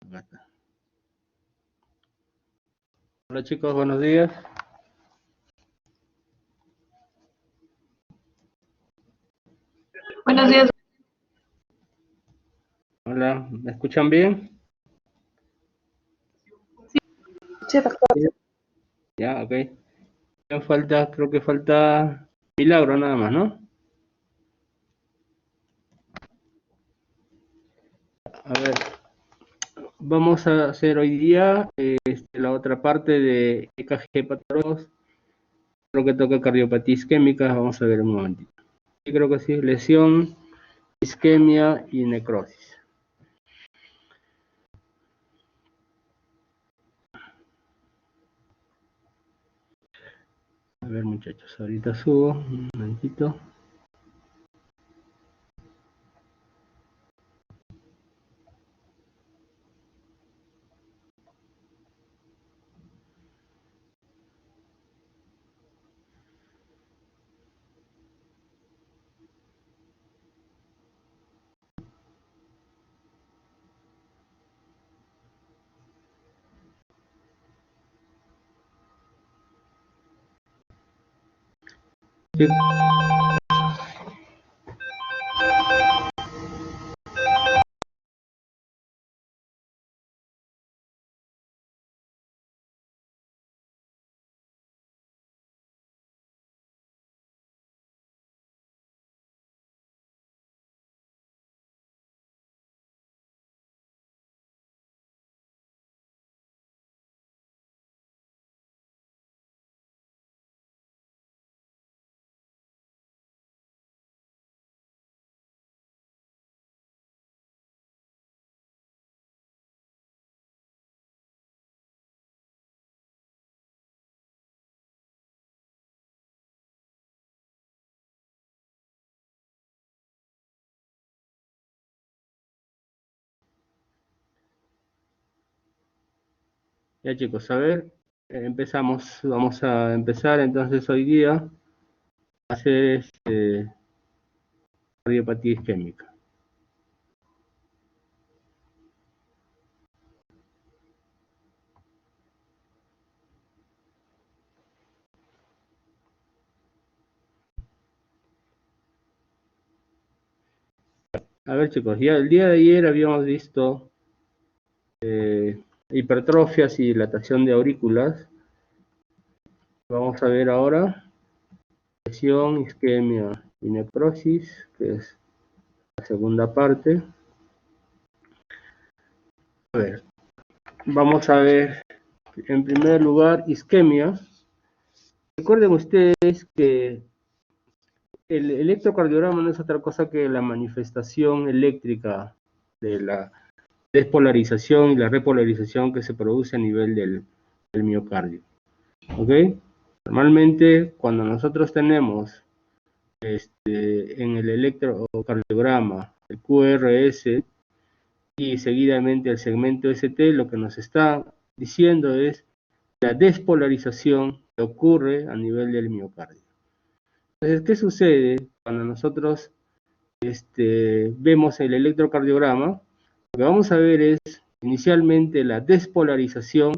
Acá está. Hola chicos, buenos días. Buenos días. Hola, ¿me escuchan bien? Sí, doctor. Sí. Ya, ok. Creo que falta Milagro nada más, ¿no? A ver, vamos a hacer hoy día la otra parte de EKG patológicos. Creo que toca cardiopatía isquémica. Vamos a ver un momentito. Sí, creo que sí. Lesión, isquemia y necrosis. A ver, muchachos, ahorita subo un momentito. Sí. Ya chicos, a ver, empezamos. Vamos a empezar entonces hoy día a hacer cardiopatía isquémica. A ver chicos, ya el día de ayer habíamos visto hipertrofias y dilatación de aurículas. Vamos a ver ahora lesión, isquemia y necrosis, que es la segunda parte. A ver, vamos a ver en primer lugar isquemia. Recuerden ustedes que el electrocardiograma no es otra cosa que la manifestación eléctrica de la despolarización y la repolarización que se produce a nivel del miocardio. ¿Ok? Normalmente, cuando nosotros tenemos en el electrocardiograma el QRS y seguidamente el segmento ST, lo que nos está diciendo es la despolarización que ocurre a nivel del miocardio. Entonces, ¿qué sucede cuando nosotros vemos el electrocardiograma? Lo que vamos a ver es inicialmente la despolarización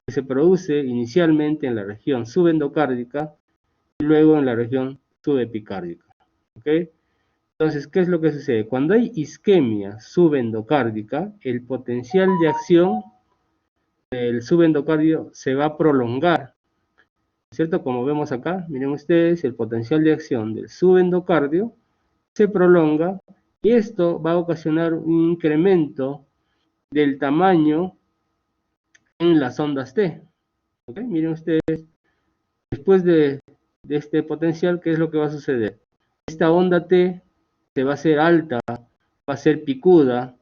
que se produce inicialmente en la región subendocárdica y luego en la región subepicárdica. ¿Ok? Entonces, ¿qué es lo que sucede? Cuando hay isquemia subendocárdica, el potencial de acción del subendocardio se va a prolongar, ¿cierto? Como vemos acá, miren ustedes, el potencial de acción del subendocardio se prolonga y esto va a ocasionar un incremento del tamaño en las ondas T. ¿Okay? Miren ustedes, después de este potencial, ¿qué es lo que va a suceder? Esta onda T se va a hacer alta, va a ser picuda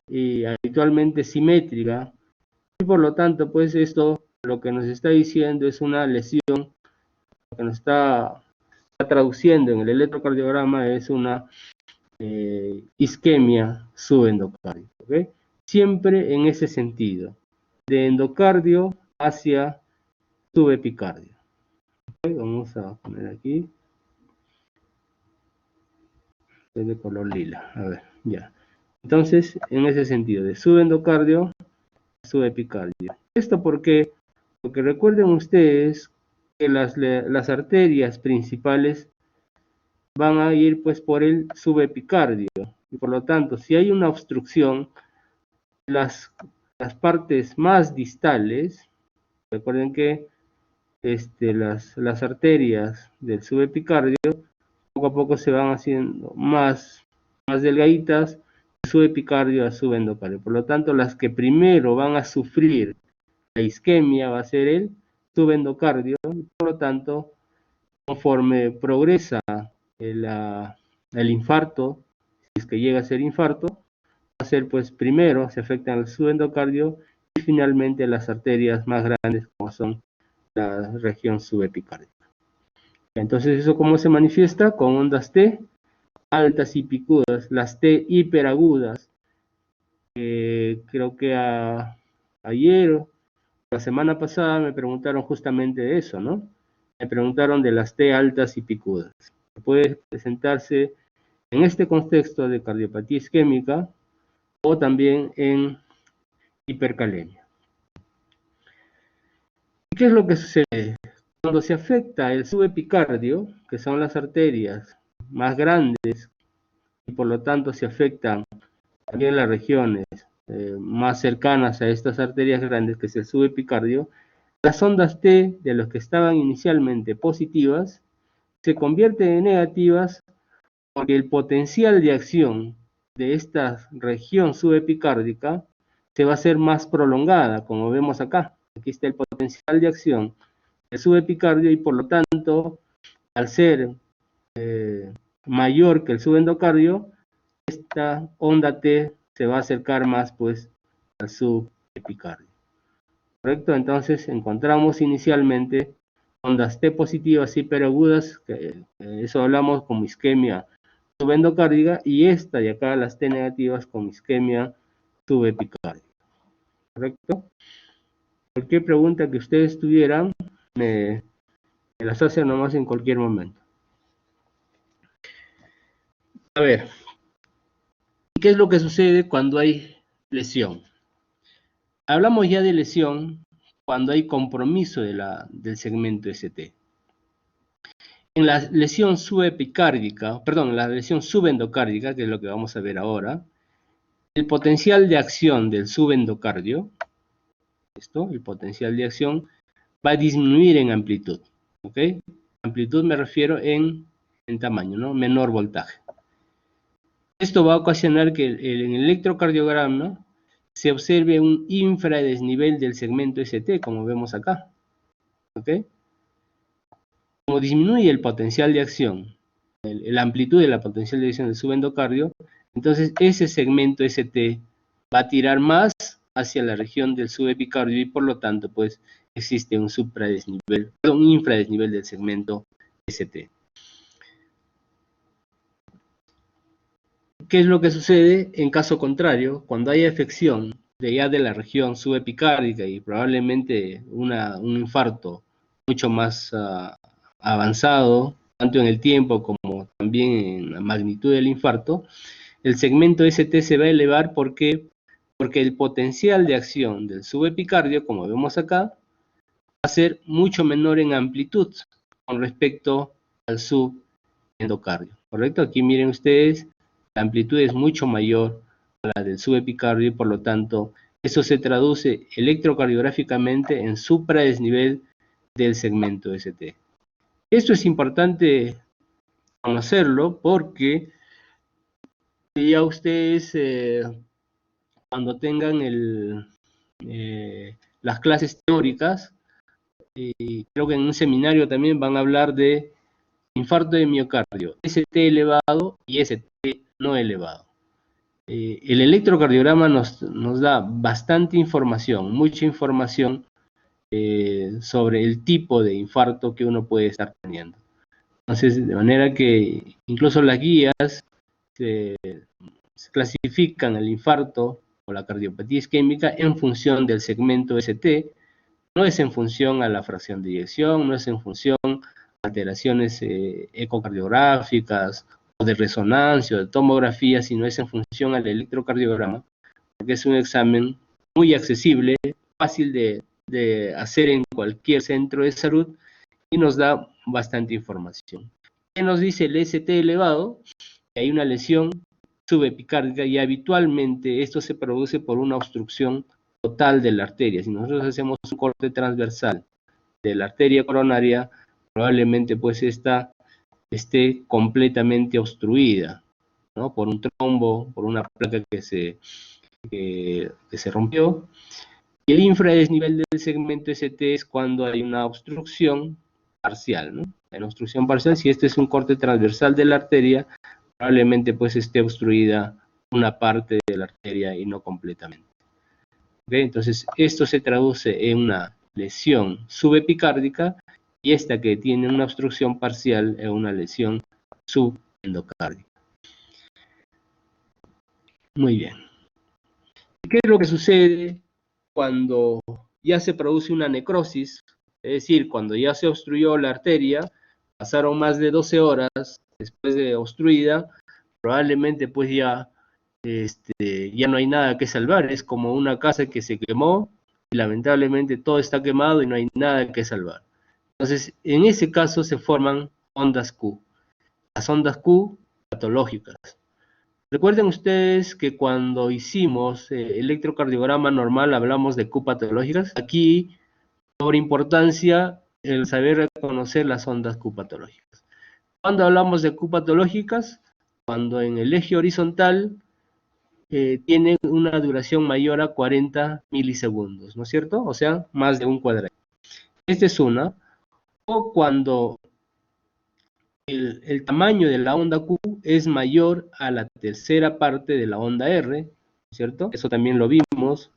y habitualmente simétrica, y por lo tanto, pues esto lo que nos está diciendo es una lesión, lo que nos está traduciendo en el electrocardiograma es una isquemia subendocardio, ¿okay? Siempre en ese sentido, de endocardio hacia subepicardio. ¿Okay? Vamos a poner aquí, es de color lila, a ver, ya. Entonces, en ese sentido, de subendocardio a subepicardio. ¿Esto por qué? Porque recuerden ustedes que las arterias principales van a ir pues por el subepicardio. Y por lo tanto, si hay una obstrucción, las partes más distales, recuerden que las arterias del subepicardio poco a poco se van haciendo más delgaditas, de subepicardio a subendocardio. Por lo tanto, las que primero van a sufrir la isquemia va a ser el subendocardio, y por lo tanto, conforme progresa el infarto, si es que llega a ser infarto, va a ser pues primero se afectan el subendocardio y finalmente las arterias más grandes como son la región subepicárdica. Entonces, ¿eso cómo se manifiesta? Con ondas T altas y picudas, las T hiperagudas. Creo que ayer o la semana pasada me preguntaron justamente de eso, ¿no? Me preguntaron de las T altas y picudas. Puede presentarse en este contexto de cardiopatía isquémica o también en hipercalemia. ¿Qué es lo que sucede? Cuando se afecta el subepicardio, que son las arterias más grandes, y por lo tanto se afectan también las regiones más cercanas a estas arterias grandes, que es el subepicardio, las ondas T de los que estaban inicialmente positivas se convierten en negativas porque el potencial de acción de esta región subepicárdica se va a hacer más prolongada, como vemos acá. Aquí está el potencial de acción del subepicardio y por lo tanto, al ser mayor que el subendocardio, esta onda T se va a acercar más pues al subepicardio. ¿Correcto? Entonces encontramos inicialmente ondas T positivas hiperagudas, que eso hablamos como isquemia subendocárdica, y esta de acá, las T negativas, con isquemia subepicárdica. ¿Correcto? Cualquier pregunta que ustedes tuvieran, me las hacen nomás en cualquier momento. A ver, ¿qué es lo que sucede cuando hay lesión? Hablamos ya de lesión cuando hay compromiso del segmento ST. En la lesión subepicárdica, perdón, la lesión subendocárdica, que es lo que vamos a ver ahora, el potencial de acción del subendocardio, el potencial de acción, va a disminuir en amplitud, ¿ok? Amplitud me refiero en tamaño, ¿no? Menor voltaje. Esto va a ocasionar que en el electrocardiograma se observe un infradesnivel del segmento ST, como vemos acá, ¿ok? Como disminuye el potencial de acción, la amplitud de la potencial de acción del subendocardio, entonces ese segmento ST va a tirar más hacia la región del subepicardio y por lo tanto pues existe un infradesnivel del segmento ST. ¿Qué es lo que sucede en caso contrario? Cuando hay afección de la región subepicárdica y probablemente un infarto mucho más avanzado, tanto en el tiempo como también en la magnitud del infarto, el segmento ST se va a elevar porque el potencial de acción del subepicardio, como vemos acá, va a ser mucho menor en amplitud con respecto al subendocardio, ¿correcto? Aquí miren ustedes, la amplitud es mucho mayor a la del subepicardio y por lo tanto eso se traduce electrocardiográficamente en supradesnivel del segmento ST. Esto es importante conocerlo porque ya ustedes cuando tengan las clases teóricas, creo que en un seminario también van a hablar de infarto de miocardio, ST elevado y ST no elevado. El electrocardiograma nos da bastante información, mucha información sobre el tipo de infarto que uno puede estar teniendo. Entonces, de manera que incluso las guías se clasifican el infarto o la cardiopatía isquémica en función del segmento ST, no es en función a la fracción de eyección, no es en función a alteraciones ecocardiográficas o de resonancia o de tomografía, sino es en función al electrocardiograma, porque es un examen muy accesible, fácil de hacer en cualquier centro de salud y nos da bastante información. ¿Qué nos dice el ST elevado? Que hay una lesión subepicárdica y habitualmente esto se produce por una obstrucción total de la arteria. Si nosotros hacemos un corte transversal de la arteria coronaria, probablemente pues esta esté completamente obstruida, ¿no? Por un trombo, por una placa que se rompió. Y el infradesnivel del segmento ST es cuando hay una obstrucción parcial, ¿no? Hay una obstrucción parcial, si este es un corte transversal de la arteria, probablemente pues esté obstruida una parte de la arteria y no completamente. ¿Okay? Entonces, esto se traduce en una lesión subepicárdica y esta que tiene una obstrucción parcial en una lesión subendocárdica. Muy bien. ¿Qué es lo que sucede cuando ya se produce una necrosis? Es decir, cuando ya se obstruyó la arteria, pasaron más de 12 horas después de obstruida, probablemente pues ya no hay nada que salvar, es como una casa que se quemó y lamentablemente todo está quemado y no hay nada que salvar. Entonces, en ese caso se forman ondas Q, las ondas Q patológicas. Recuerden ustedes que cuando hicimos electrocardiograma normal hablamos de Q patológicas. Aquí, por importancia, el saber reconocer las ondas Q patológicas. Cuando hablamos de Q patológicas, cuando en el eje horizontal tienen una duración mayor a 40 milisegundos, ¿no es cierto? O sea, más de un cuadrado. Esta es una. O cuando el tamaño de la onda Q es mayor a la tercera parte de la onda R, ¿cierto? Eso también lo vimos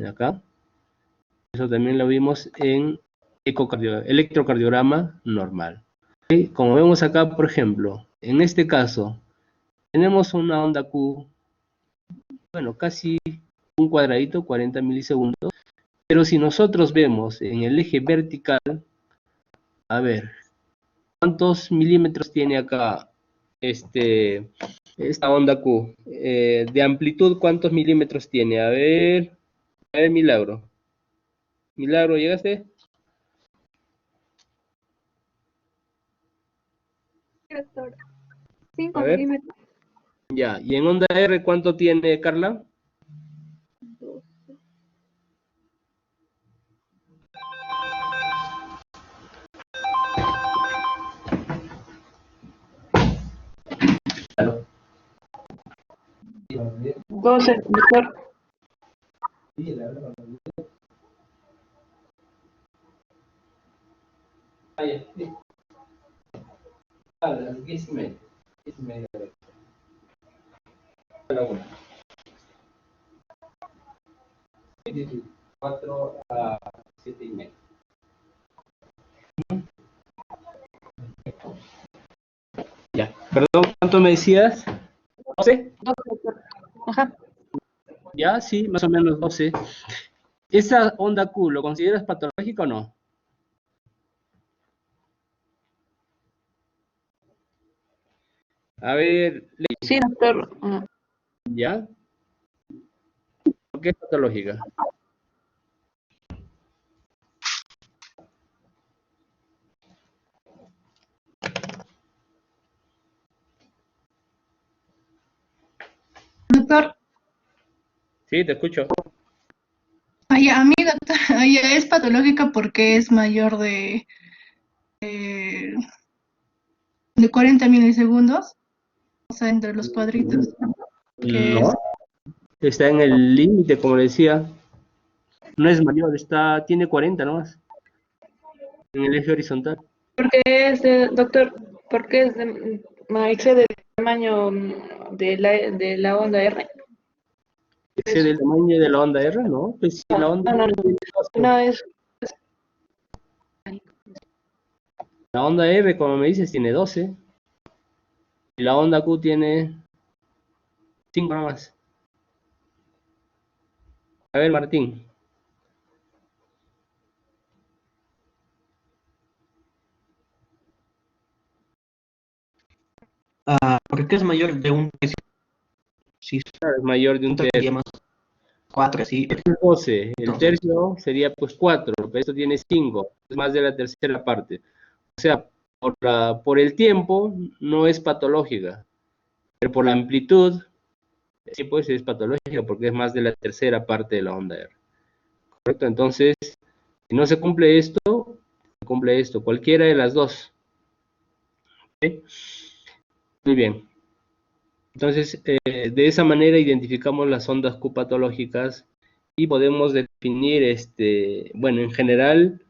acá. Eso también lo vimos en electrocardiograma normal. ¿Okay? Como vemos acá, por ejemplo, en este caso, tenemos una onda Q, bueno, casi un cuadradito, 40 milisegundos, pero si nosotros vemos en el eje vertical, a ver, ¿cuántos milímetros tiene acá esta onda Q? De amplitud, ¿cuántos milímetros tiene? A ver, Milagro. Milagro, ¿llegaste? Doctor. A 5 ver, milímetros. ya. ¿Y en onda R cuánto tiene, Carla? Claro. 12, doctor. Ah, ya, sí. Ah, las 10:30. 10:30. A la 1. 4 a 7:30. Ya. Perdón, ¿cuánto me decías? 12. 12, doctor. Ajá. Ya, sí, más o menos 12. ¿Esa onda Q lo consideras patológica o no? A ver, Sí, doctor. ¿ya? ¿Por qué es patológica? Doctor, Sí, te escucho. a mí, doctor, ya es patológica porque es mayor eh, de 40 milisegundos, o sea, entre los cuadritos, que No, está en el límite, como le decía. No es mayor, tiene 40 nomás, en el eje horizontal. Porque es de, doctor, porque es de, excede el tamaño de la onda R. Excede el tamaño de la onda R, ¿no? Pues si la onda No, no, R no, tiene 12. no es. La onda R, como me dices, tiene 12. Y la onda Q tiene 5 nomás. A ver, Martín. ¿Por qué es mayor de un tercio? Si Es mayor de un tercio. sería más 4, así. 12, el Entonces, tercio sería pues 4, pero esto tiene 5, es más de la tercera parte. O sea, por el tiempo no es patológica, pero por la amplitud sí pues es patológica porque es más de la tercera parte de la onda R. ¿Correcto? Entonces, si no se cumple esto, se cumple esto, cualquiera de las dos. ¿Ok? Muy bien. Entonces, de esa manera identificamos las ondas Q patológicas y podemos definir, bueno, en general,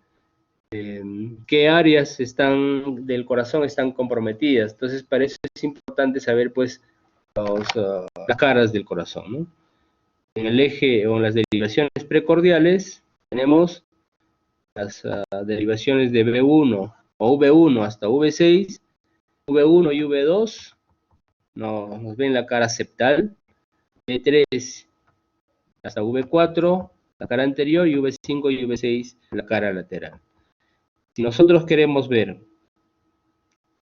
qué áreas del corazón están comprometidas. Entonces, para eso es importante saber, pues, las caras del corazón, ¿no? En el eje o en las derivaciones precordiales tenemos las derivaciones de V1 o V1 hasta V6, V1 y V2 nos ven la cara septal, V3 hasta V4, la cara anterior, y V5 y V6, la cara lateral. Si nosotros queremos ver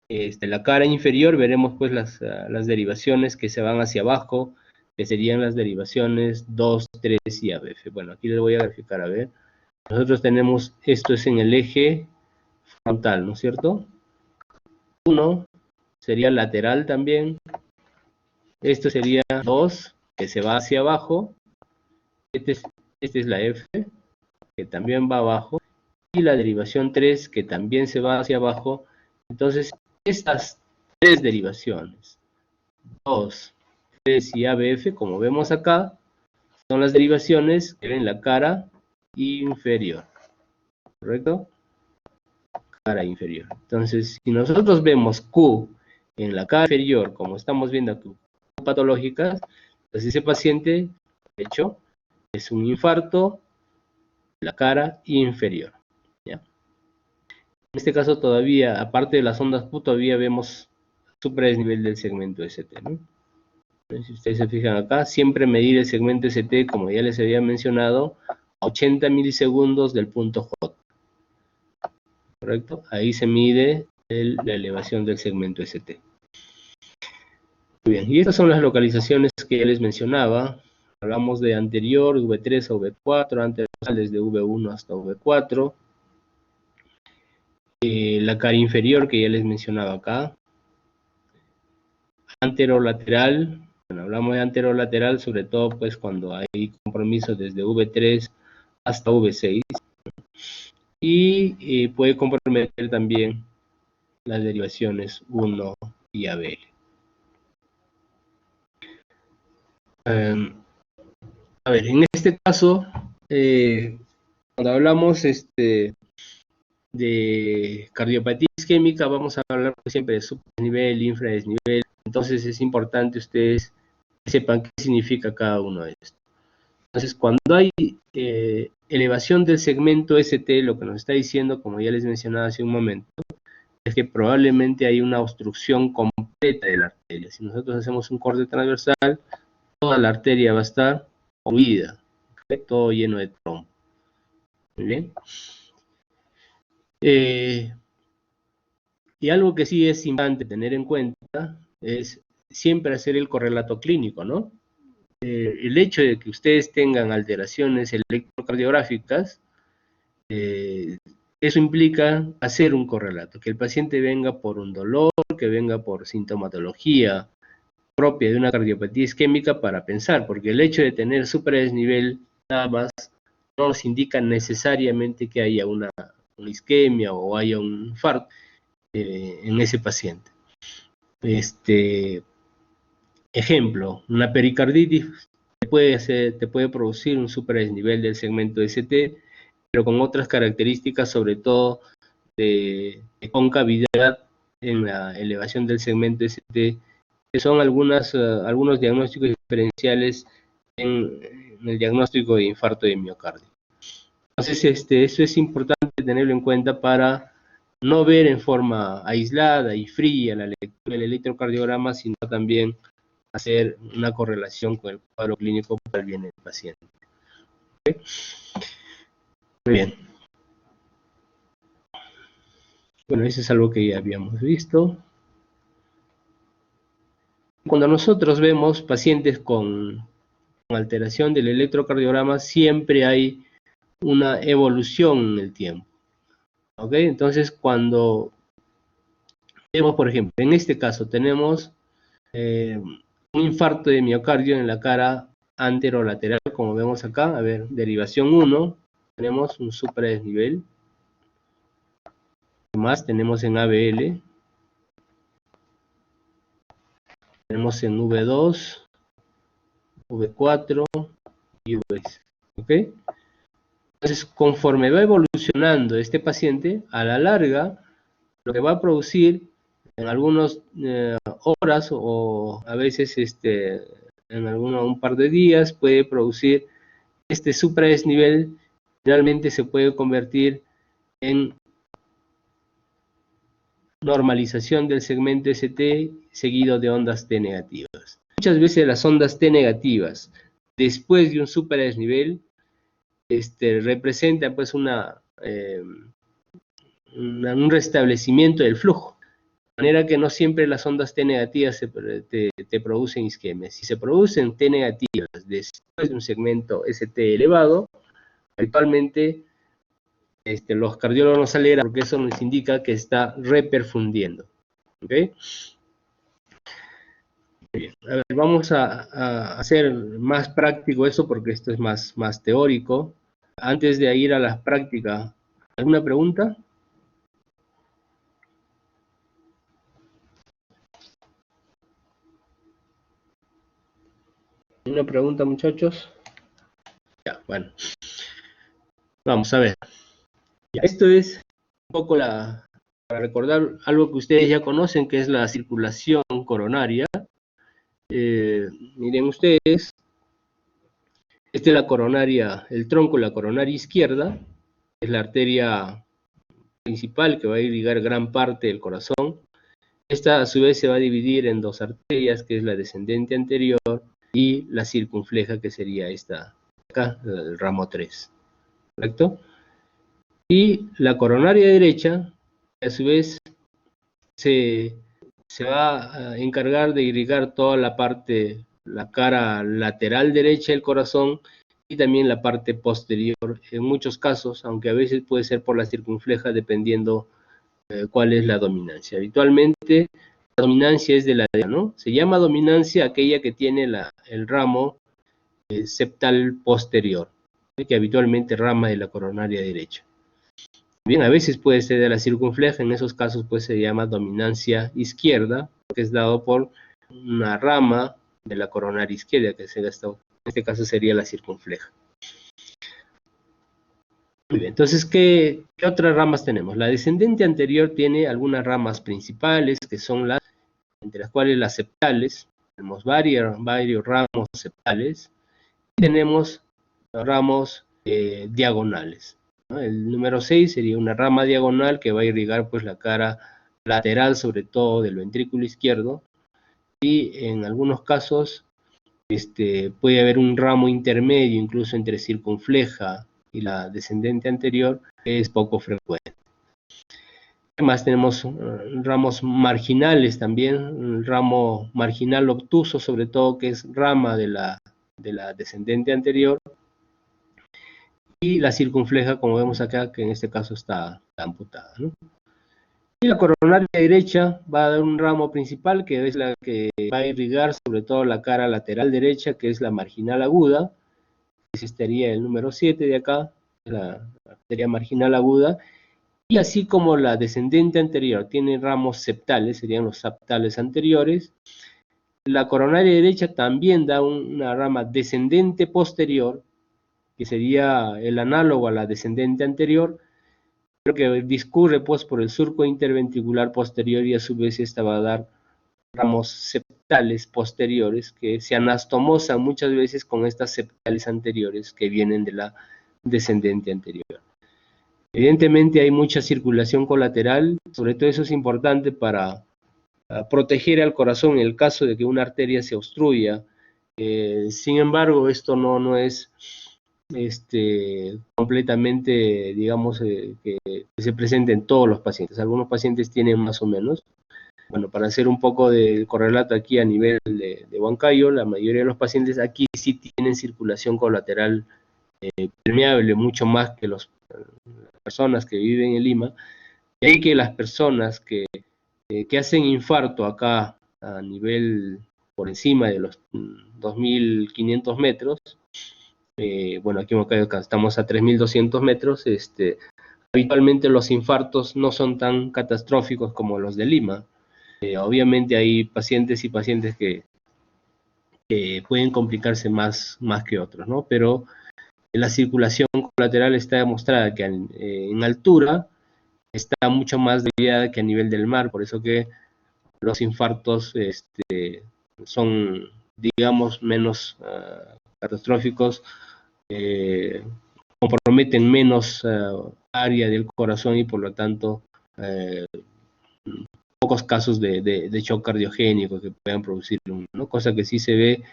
la cara inferior, veremos pues las derivaciones que se van hacia abajo, que serían las derivaciones 2, 3 y ABF. Bueno, aquí les voy a graficar, a ver. Nosotros tenemos, esto es en el eje frontal, ¿no es cierto? 1 sería lateral también. Esto sería 2, que se va hacia abajo. Esta es la F, que también va abajo. Y la derivación 3, que también se va hacia abajo. Entonces, estas tres derivaciones, 2, 3 y ABF, como vemos acá, son las derivaciones que ven la cara inferior. ¿Correcto? Cara inferior. Entonces, si nosotros vemos Q en la cara inferior, como estamos viendo aquí, Q patológicas, pues ese paciente, de hecho, es un infarto de la cara inferior. ¿Ya? En este caso todavía, aparte de las ondas Q, todavía vemos supradesnivel del segmento ST, ¿no? Si ustedes se fijan acá, siempre medir el segmento ST, como ya les había mencionado, a 80 milisegundos del punto J. ¿Correcto? Ahí se mide la elevación del segmento ST. Muy bien, y estas son las localizaciones que ya les mencionaba. Hablamos de anterior, V3 a V4, anterales de V1 hasta V4. La cara inferior que ya les mencionaba acá. Anterolateral, bueno, hablamos de anterolateral sobre todo pues cuando hay compromiso desde V3 hasta V6. Y puede comprometer también las derivaciones 1 y ABL. A ver, en este caso, cuando hablamos de cardiopatía isquémica, vamos a hablar siempre de superdesnivel, infradesnivel. Entonces es importante ustedes sepan qué significa cada uno de estos. Entonces, cuando hay elevación del segmento ST, lo que nos está diciendo, como ya les mencionaba hace un momento, es que probablemente hay una obstrucción completa de la arteria. Si nosotros hacemos un corte transversal, toda la arteria va a estar huida, todo lleno de trombo. Muy bien. Y algo que sí es importante tener en cuenta es siempre hacer el correlato clínico, ¿no? El hecho de que ustedes tengan alteraciones electrocardiográficas, eso implica hacer un correlato, que el paciente venga por un dolor, que venga por sintomatología propia de una cardiopatía isquémica para pensar, porque el hecho de tener supradesnivel nada más no nos indica necesariamente que haya una isquemia o haya un infarto en ese paciente. Ejemplo, una pericarditis te puede producir un supradesnivel del segmento ST, pero con otras características, sobre todo de concavidad en la elevación del segmento ST, que son algunos diagnósticos diferenciales en el diagnóstico de infarto de miocardio. Entonces, eso es importante tenerlo en cuenta para no ver en forma aislada y fría la lectura del electrocardiograma, sino también hacer una correlación con el cuadro clínico para el bien del paciente. ¿Okay? Muy bien. Bueno, eso es algo que ya habíamos visto. Cuando nosotros vemos pacientes con alteración del electrocardiograma, siempre hay una evolución en el tiempo. ¿Ok? Entonces, cuando vemos, por ejemplo, en este caso tenemos un infarto de miocardio en la cara anterolateral, como vemos acá. A ver, derivación 1, tenemos un supradesnivel. Más tenemos en ABL. Tenemos en V2, V4 y V6. ¿Ok? Entonces, conforme va evolucionando este paciente, a la larga, lo que va a producir en algunas horas o a veces en un par de días puede producir este supradesnivel, finalmente se puede convertir en normalización del segmento ST seguido de ondas T negativas. Muchas veces las ondas T negativas después de un supradesnivel representan pues un restablecimiento del flujo. De manera que no siempre las ondas T negativas te producen isquemia. Si se producen T negativas después de un segmento ST elevado, habitualmente los cardiólogos nos alegran porque eso nos indica que está reperfundiendo. ¿Ok? Bien. A ver, vamos a hacer más práctico eso porque esto es más teórico. Antes de ir a las prácticas, ¿alguna pregunta? ¿Una pregunta, muchachos? Ya, bueno. Vamos a ver. Ya, esto es un poco para recordar algo que ustedes ya conocen, que es la circulación coronaria. Miren ustedes, esta es la coronaria, el tronco de la coronaria izquierda, es la arteria principal que va a irrigar gran parte del corazón. Esta a su vez se va a dividir en dos arterias, que es la descendente anterior y la circunfleja, que sería esta acá, el ramo 3, ¿correcto? Y la coronaria derecha, a su vez, se va a encargar de irrigar toda la parte, la cara lateral derecha del corazón y también la parte posterior, en muchos casos, aunque a veces puede ser por la circunfleja, dependiendo cuál es la dominancia. Habitualmente, la dominancia es de la derecha, ¿no? Se llama dominancia aquella que tiene el ramo septal posterior, que habitualmente rama de la coronaria derecha. Bien, a veces puede ser de la circunfleja, en esos casos pues se llama dominancia izquierda, que es dado por una rama de la coronaria izquierda, que en este caso sería la circunfleja. Muy bien, entonces, ¿qué otras ramas tenemos? La descendente anterior tiene algunas ramas principales, que son entre las cuales las septales, tenemos varios ramos septales, y tenemos ramos diagonales, ¿no? El número 6 sería una rama diagonal que va a irrigar pues la cara lateral, sobre todo del ventrículo izquierdo, y en algunos casos puede haber un ramo intermedio, incluso entre circunfleja y la descendente anterior, que es poco frecuente. Además tenemos ramos marginales también, un ramo marginal obtuso, sobre todo, que es rama de la descendente anterior, y la circunfleja, como vemos acá, que en este caso está amputada, ¿no? Y la coronaria derecha va a dar un ramo principal, que es la que va a irrigar sobre todo la cara lateral derecha, que es la marginal aguda. Ese sería el número 7 de acá, la arteria marginal aguda. Y así como la descendente anterior tiene ramos septales, serían los septales anteriores, la coronaria derecha también da una rama descendente posterior, que sería el análogo a la descendente anterior, pero que discurre pues por el surco interventricular posterior, y a su vez esta va a dar ramos septales posteriores que se anastomosan muchas veces con estas septales anteriores que vienen de la descendente anterior. Evidentemente hay mucha circulación colateral, sobre todo eso es importante para proteger al corazón en el caso de que una arteria se obstruya. Sin embargo, esto no es completamente, digamos, que se presente en todos los pacientes. Algunos pacientes tienen más o menos. Bueno, para hacer un poco de correlato aquí a nivel de Huancayo, la mayoría de los pacientes aquí sí tienen circulación colateral permeable, mucho más que las personas que viven en Lima, y hay que las personas que hacen infarto acá a nivel por encima de los 2.500 metros, bueno, aquí en Huancayo estamos a 3.200 metros, habitualmente los infartos no son tan catastróficos como los de Lima. Obviamente hay pacientes y pacientes que pueden complicarse más que otros, ¿no? Pero la circulación colateral está demostrada que en altura está mucho más desviada que a nivel del mar, por eso que los infartos son, digamos, menos catastróficos, comprometen menos área del corazón y por lo tanto pocos casos de shock cardiogénico que puedan producir, ¿no? Cosa que sí se ve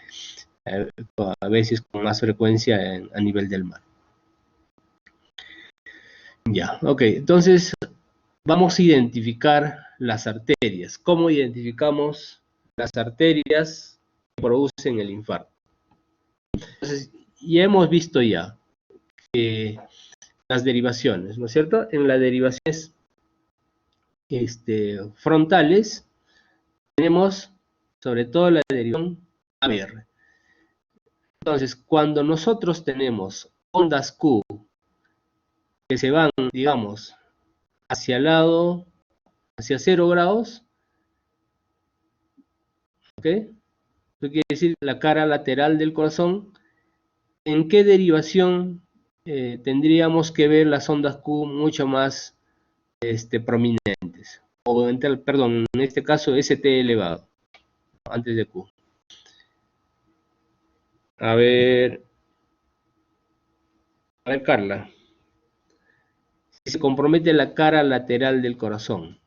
a veces con más frecuencia a nivel del mar. Ya, ok, entonces vamos a identificar las arterias. ¿Cómo identificamos las arterias que producen el infarto? Entonces, ya hemos visto ya las derivaciones, ¿no es cierto? En las derivaciones frontales tenemos sobre todo la derivación ABR. Entonces, cuando nosotros tenemos ondas Q que se van, digamos, hacia el lado, hacia 0 grados, ¿ok? Eso quiere decir la cara lateral del corazón. ¿En qué derivación tendríamos que ver las ondas Q mucho más prominentes? O, perdón, en este caso ST elevado, antes de Q. A ver, Carla. Si se compromete la cara lateral del corazón,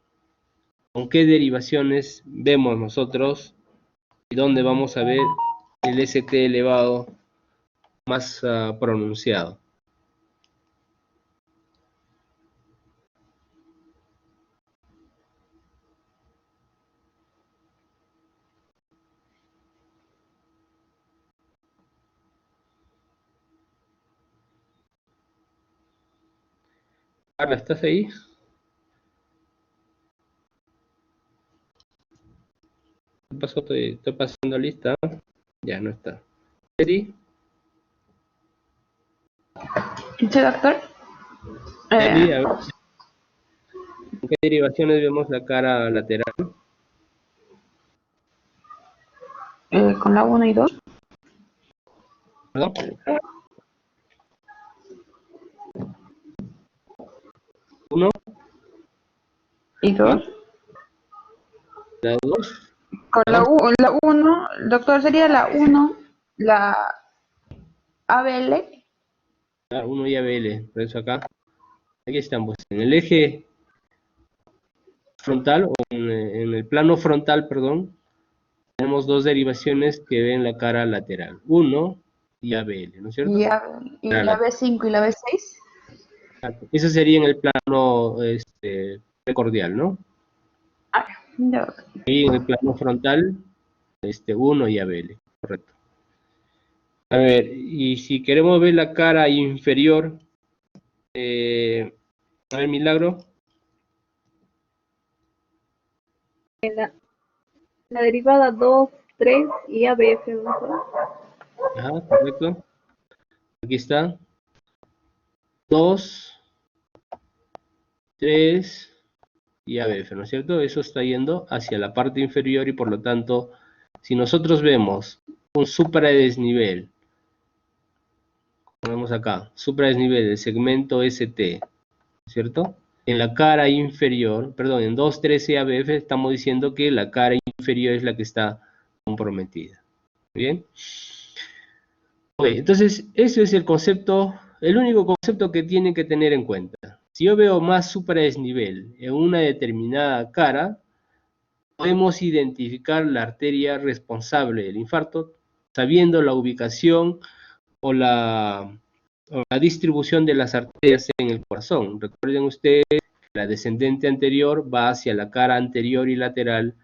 ¿con qué derivaciones vemos nosotros y dónde vamos a ver el ST elevado más pronunciado? Carla, ¿estás ahí? ¿Qué pasó? Estoy pasando lista. Ya no está. ¿Sí? Sí, doctor. Eli, a ver, ¿en qué derivaciones vemos la cara lateral? Con la 1 y 2. ¿Perdón? ¿Uno? Y 2. ¿La dos? Con la 1, doctor, sería la 1, la ABL. Ah, 1 y ABL, por eso acá. Aquí estamos, en el eje frontal, o en el plano frontal, perdón, tenemos dos derivaciones que ven la cara lateral, 1 y ABL, ¿no es cierto? Y la B5 y la B6. Eso sería en el plano precordial, ¿no? Ah, ya, doctor. Y en el plano frontal, 1 y ABL, correcto. A ver, y si queremos ver la cara inferior, a ver, Milagro. La derivada 2, 3 y ABF. Ajá, correcto. Aquí está. 2, 3 y ABF, ¿no es cierto? Eso está yendo hacia la parte inferior y por lo tanto, si nosotros vemos un supradesnivel, vemos acá, supradesnivel del segmento ST, ¿cierto? En la cara inferior, perdón, en 2, 3 y ABF estamos diciendo que la cara inferior es la que está comprometida. ¿Bien? Ok, entonces, ese es el concepto, el único concepto que tienen que tener en cuenta. Si yo veo más supradesnivel en una determinada cara, podemos identificar la arteria responsable del infarto, sabiendo la ubicación o la distribución de las arterias en el corazón. Recuerden ustedes, La descendente anterior va hacia la cara anterior y lateral,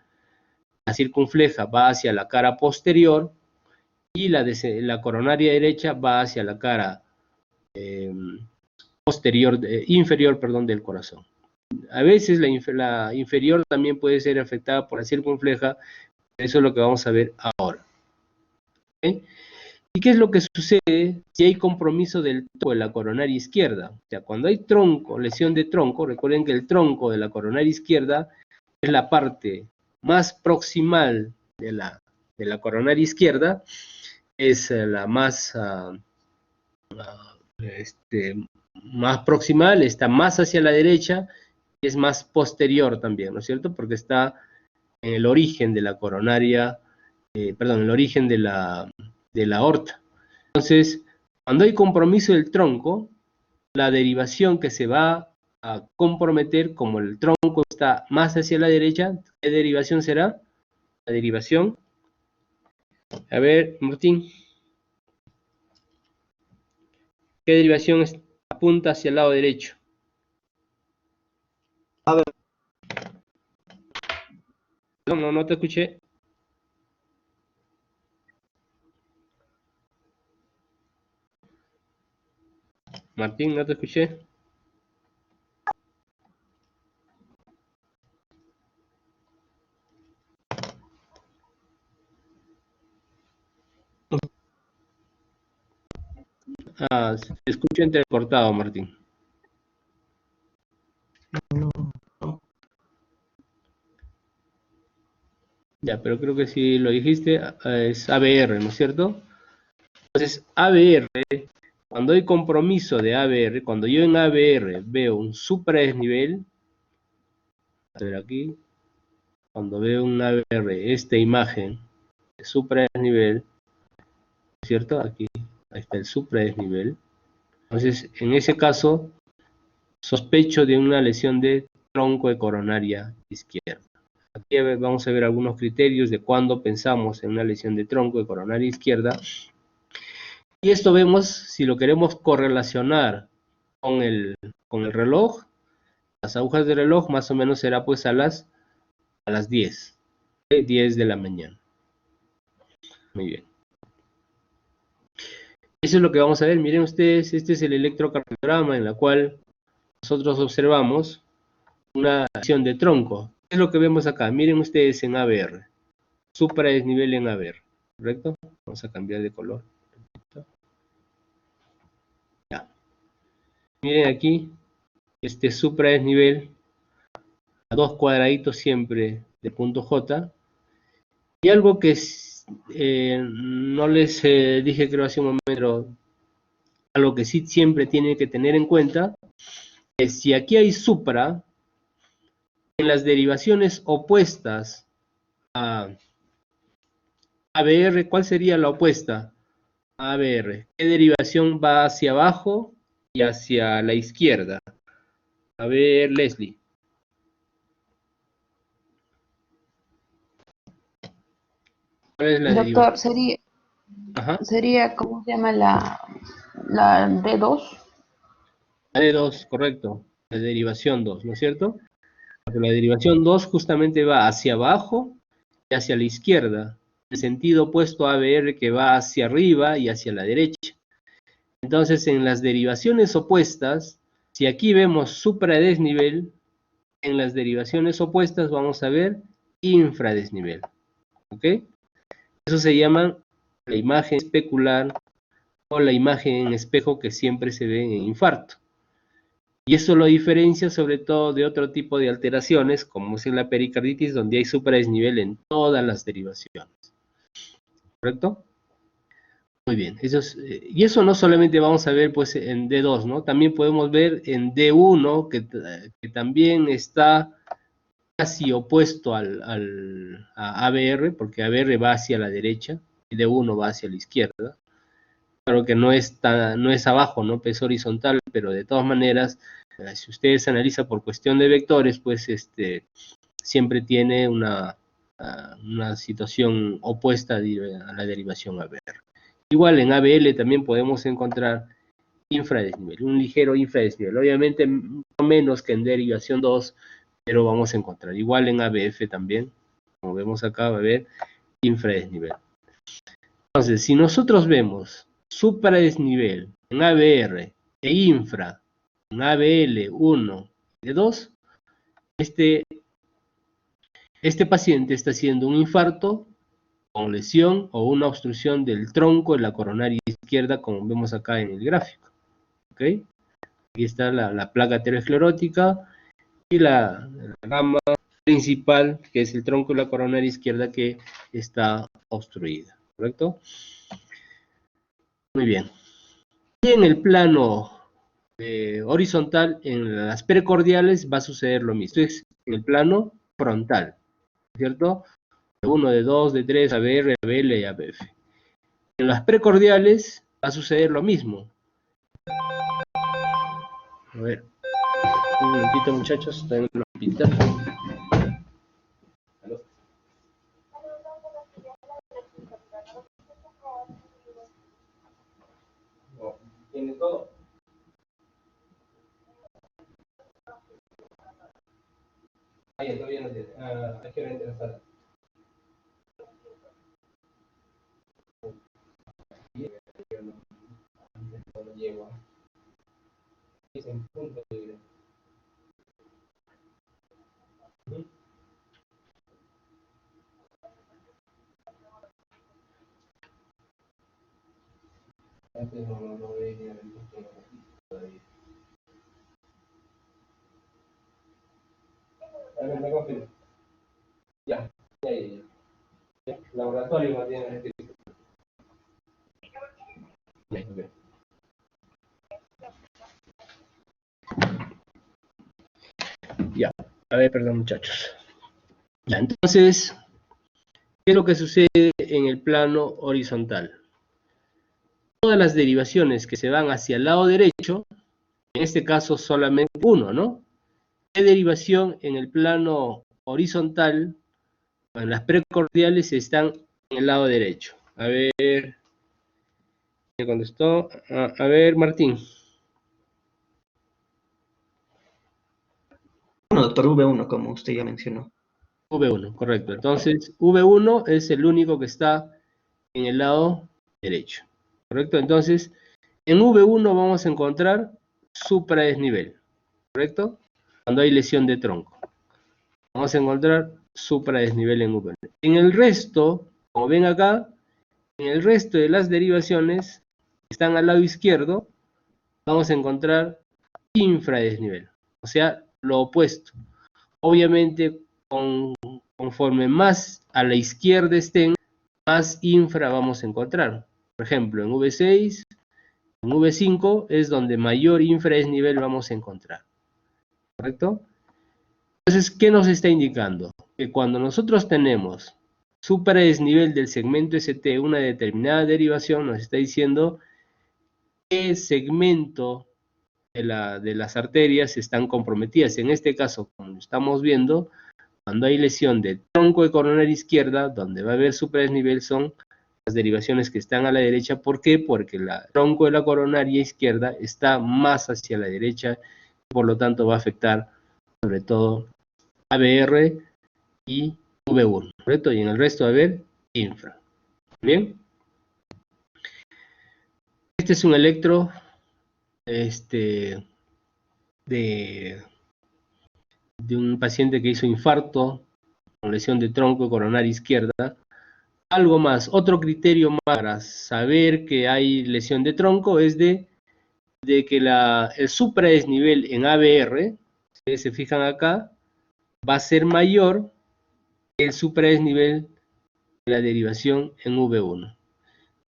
la circunfleja va hacia la cara posterior y la coronaria derecha va hacia la cara inferior, perdón, del corazón. A veces la inferior también puede ser afectada por la circunfleja, eso es lo que vamos a ver ahora. ¿Okay? ¿Y qué es lo que sucede si hay compromiso del tronco de la coronaria izquierda? O sea, cuando hay tronco, lesión de tronco, recuerden que el tronco de la coronaria izquierda es la parte más proximal de la coronaria izquierda, es la más proximal, está más hacia la derecha y es más posterior también, ¿no es cierto? Porque está en el origen de la coronaria, perdón, el origen de la aorta. Entonces, cuando hay compromiso del tronco, la derivación que se va a comprometer, como el tronco está más hacia la derecha, ¿qué derivación será? La derivación, a ver, Martín, ¿qué derivación apunta hacia el lado derecho? A ver, No te escuché. Martín, no te escuché. Se escucha entrecortado, Martín. no. Ya, pero creo que si lo dijiste, es ABR, ¿no es cierto? Entonces, ABR, cuando hay compromiso de ABR, cuando yo en ABR veo un supradesnivel, a ver aquí, cuando veo un ABR, esta imagen de supradesnivel, ¿cierto? Aquí, ahí está el supradesnivel. Entonces, en ese caso, sospecho de una lesión de tronco de coronaria izquierda. Aquí vamos a ver algunos criterios de cuándo pensamos en una lesión de tronco de coronaria izquierda. Y esto vemos, si lo queremos correlacionar con el reloj, las agujas del reloj más o menos será pues a las 10, 10 de la mañana. Muy bien. Eso es lo que vamos a ver. Miren ustedes, este es el electrocardiograma en la cual nosotros observamos una lesión de tronco. ¿Qué es lo que vemos acá? Miren ustedes en ABR. Supradesnivel en ABR. ¿Correcto? Vamos a cambiar de color. Ya. Miren aquí, este supradesnivel a 2 cuadraditos siempre de punto J. Y algo que no les dije creo hace un momento, algo que sí siempre tienen que tener en cuenta, es si aquí hay supra, en las derivaciones opuestas a ABR, ¿cuál sería la opuesta a ABR? ¿Qué derivación va hacia abajo y hacia la izquierda? A ver, Leslie. ¿Cuál es la derivación? Doctor, Ajá. sería, ¿cómo se llama la D2? La D2, correcto. La derivación 2, ¿no es cierto? Porque la derivación 2 justamente va hacia abajo y hacia la izquierda, en sentido opuesto a ABR que va hacia arriba y hacia la derecha. Entonces, en las derivaciones opuestas, si aquí vemos supradesnivel, en las derivaciones opuestas vamos a ver infradesnivel. ¿Ok? Eso se llama la imagen especular o la imagen en espejo que siempre se ve en infarto. Y eso lo diferencia sobre todo de otro tipo de alteraciones, como es en la pericarditis, donde hay supradesnivel en todas las derivaciones. ¿Correcto? Muy bien. Y eso no solamente vamos a ver pues en D2, ¿no? También podemos ver en D1, que también está casi opuesto a ABR, porque ABR va hacia la derecha y D1 va hacia la izquierda. Claro que no es abajo, ¿no? Es horizontal, pero de todas maneras, si ustedes analizan por cuestión de vectores, pues siempre tiene una situación opuesta a la derivación ABR. Igual en ABL también podemos encontrar infradesnivel, un ligero infradesnivel. Obviamente no menos que en derivación 2, pero vamos a encontrar. Igual en ABF también, como vemos acá, va a haber infradesnivel. Entonces, si nosotros vemos supradesnivel en ABR e infra en ABL 1 y 2, este paciente está haciendo un infarto con lesión o una obstrucción del tronco de la coronaria izquierda, como vemos acá en el gráfico. ¿Ok? Aquí está la placa aterosclerótica y la rama principal, que es el tronco de la coronaria izquierda, que está obstruida. ¿Correcto? Muy bien. Y en el plano horizontal, en las precordiales, va a suceder lo mismo. Esto es en el plano frontal, ¿cierto? De 1, de 2, de 3, ABR, ABL y ABF. En las precordiales va a suceder lo mismo. A ver, un momentito, muchachos, estoy en el hospital. ¿Aló? No, ¿tiene todo? Ahí todavía no tiene. Hay que ver en la sala. No llego. Es en punto de... Antes no veía el punto todavía. A ver, me confirmo. Ya. Laboratorio no tiene escrito. Bien. Ya, a ver, perdón, muchachos. Ya, entonces, ¿qué es lo que sucede en el plano horizontal? Todas las derivaciones que se van hacia el lado derecho, en este caso solamente uno, ¿no? ¿Qué derivación en el plano horizontal, en las precordiales, están en el lado derecho? A ver, ¿me contestó? A ver, Martín. Bueno, doctor, V1, como usted ya mencionó. V1, correcto. Entonces, V1 es el único que está en el lado derecho, ¿correcto? Entonces, en V1 vamos a encontrar supradesnivel, ¿correcto? Cuando hay lesión de tronco. Vamos a encontrar supradesnivel en V1. En el resto, como ven acá, en el resto de las derivaciones que están al lado izquierdo, vamos a encontrar infradesnivel, o sea, lo opuesto. Obviamente, conforme más a la izquierda estén, más infra vamos a encontrar. Por ejemplo, en V6, en V5 es donde mayor infradesnivel vamos a encontrar. ¿Correcto? Entonces, ¿qué nos está indicando? Que cuando nosotros tenemos supradesnivel del segmento ST, una determinada derivación, nos está diciendo qué segmento de las arterias están comprometidas. En este caso, como estamos viendo, cuando hay lesión de tronco de coronaria izquierda, donde va a haber supradesnivel, son las derivaciones que están a la derecha. ¿Por qué? Porque el tronco de la coronaria izquierda está más hacia la derecha, por lo tanto va a afectar sobre todo ABR y V1, ¿correcto? Y en el resto va a haber infra. ¿Bien? Este es un electro de un paciente que hizo infarto con lesión de tronco coronaria izquierda. Algo más, otro criterio más para saber que hay lesión de tronco es de que el supradesnivel en ABR, ustedes se fijan acá, va a ser mayor que el supradesnivel de la derivación en V1.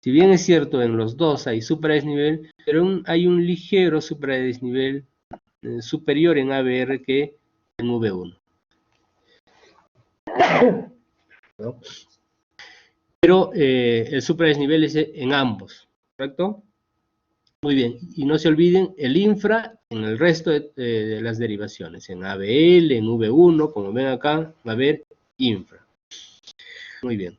Si bien es cierto, en los dos hay supradesnivel, pero hay un ligero supradesnivel superior en ABR que en V1. ¿No? Pero el supradesnivel es en ambos, ¿correcto? Muy bien, y no se olviden el infra en el resto de las derivaciones, en ABL, en V1, como ven acá, va a haber infra. Muy bien.